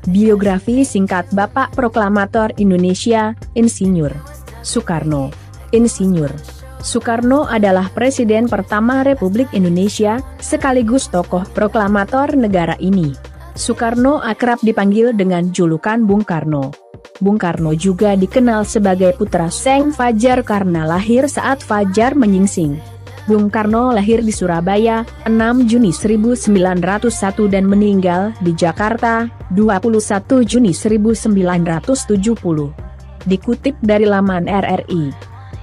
Biografi singkat Bapak Proklamator Indonesia, Insinyur Soekarno. Insinyur Soekarno adalah Presiden pertama Republik Indonesia, sekaligus tokoh proklamator negara ini. Soekarno akrab dipanggil dengan julukan Bung Karno. Bung Karno juga dikenal sebagai putra Seng Fajar karena lahir saat Fajar menyingsing. Bung Karno lahir di Surabaya, 6 Juni 1901 dan meninggal di Jakarta, 21 Juni 1970. Dikutip dari laman RRI,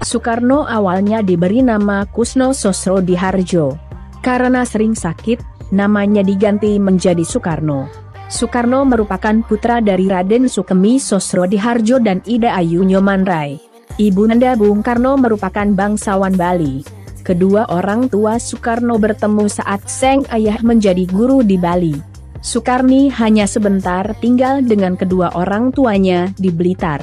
Soekarno awalnya diberi nama Kusno Sosrodihardjo. Karena sering sakit, namanya diganti menjadi Soekarno. Soekarno merupakan putra dari Raden Sukemi Sosrodihardjo dan Ida Ayu Nyomanrai. Ibunda Bung Karno merupakan bangsawan Bali. Kedua orang tua Soekarno bertemu saat sang ayah menjadi guru di Bali. Soekarni hanya sebentar tinggal dengan kedua orang tuanya di Blitar.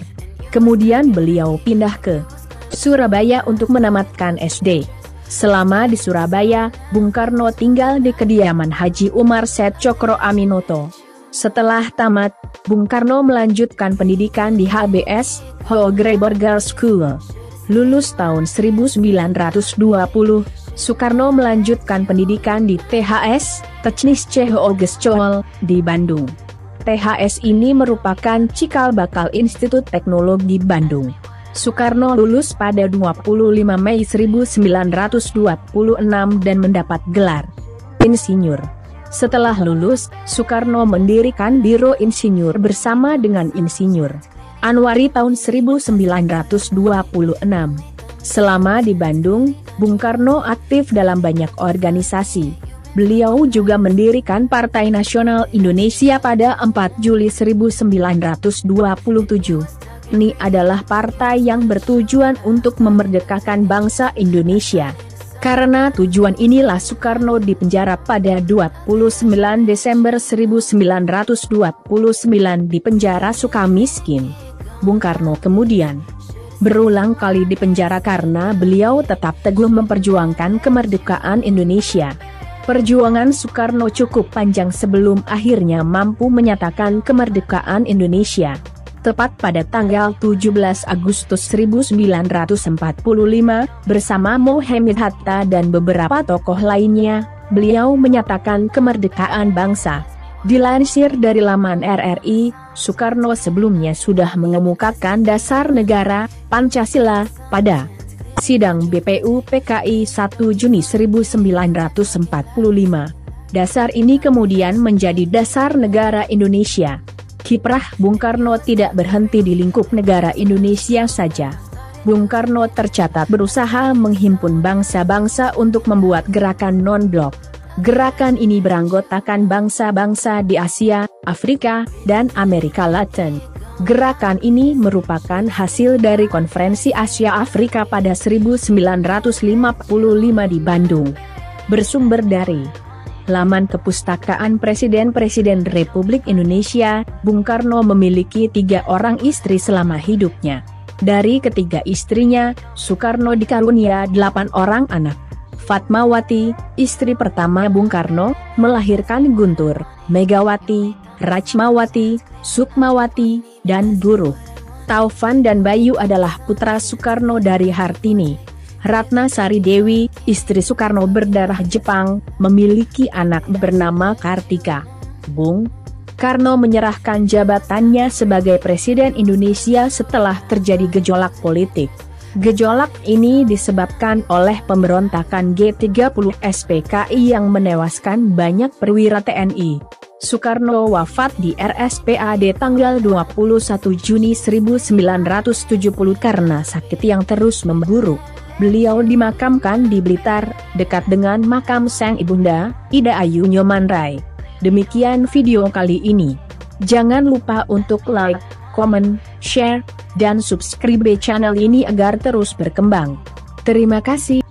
Kemudian beliau pindah ke Surabaya untuk menamatkan SD. Selama di Surabaya, Bung Karno tinggal di kediaman Haji Umar Set Cokro Aminoto. Setelah tamat, Bung Karno melanjutkan pendidikan di HBS, Hoogreborg Girls School. Lulus tahun 1920, Soekarno melanjutkan pendidikan di THS, Technische Hogeschool, di Bandung. THS ini merupakan cikal bakal Institut Teknologi Bandung. Soekarno lulus pada 25 Mei 1926 dan mendapat gelar Insinyur. Setelah lulus, Soekarno mendirikan Biro Insinyur bersama dengan Insinyur Anwari tahun 1926. Selama di Bandung, Bung Karno aktif dalam banyak organisasi. Beliau juga mendirikan Partai Nasional Indonesia pada 4 Juli 1927. Ini adalah partai yang bertujuan untuk memerdekakan bangsa Indonesia. Karena tujuan inilah Soekarno dipenjara pada 29 Desember 1929 di penjara Sukamiskin. Bung Karno kemudian berulang kali dipenjara karena beliau tetap teguh memperjuangkan kemerdekaan Indonesia. Perjuangan Soekarno cukup panjang sebelum akhirnya mampu menyatakan kemerdekaan Indonesia. Tepat pada tanggal 17 Agustus 1945, bersama Mohammed Hatta dan beberapa tokoh lainnya, beliau menyatakan kemerdekaan bangsa. Dilansir dari laman RRI, Soekarno sebelumnya sudah mengemukakan dasar negara, Pancasila, pada sidang BPU PKI 1 Juni 1945. Dasar ini kemudian menjadi dasar negara Indonesia. Kiprah Bung Karno tidak berhenti di lingkup negara Indonesia saja. Bung Karno tercatat berusaha menghimpun bangsa-bangsa untuk membuat gerakan non-blok. Gerakan ini beranggotakan bangsa-bangsa di Asia, Afrika, dan Amerika Latin. Gerakan ini merupakan hasil dari Konferensi Asia Afrika pada 1955 di Bandung. Bersumber dari laman Kepustakaan Presiden-Presiden Republik Indonesia, Bung Karno memiliki 3 orang istri selama hidupnya. Dari ketiga istrinya, Soekarno dikarunia 8 orang anak. Fatmawati, istri pertama Bung Karno, melahirkan Guntur, Megawati, Rachmawati, Sukmawati, dan Duruh. Taufan dan Bayu adalah putra Soekarno dari Hartini. Ratna Sari Dewi, istri Soekarno berdarah Jepang, memiliki anak bernama Kartika. Bung Karno menyerahkan jabatannya sebagai Presiden Indonesia setelah terjadi gejolak politik. Gejolak ini disebabkan oleh pemberontakan G30 SPKI yang menewaskan banyak perwira TNI. Soekarno wafat di RSPAD tanggal 21 Juni 1970 karena sakit yang terus memburuk. Beliau dimakamkan di Blitar, dekat dengan makam sang ibunda, Ida Ayu Nyomanrai. Demikian video kali ini. Jangan lupa untuk like, komen, share, dan subscribe channel ini agar terus berkembang. Terima kasih.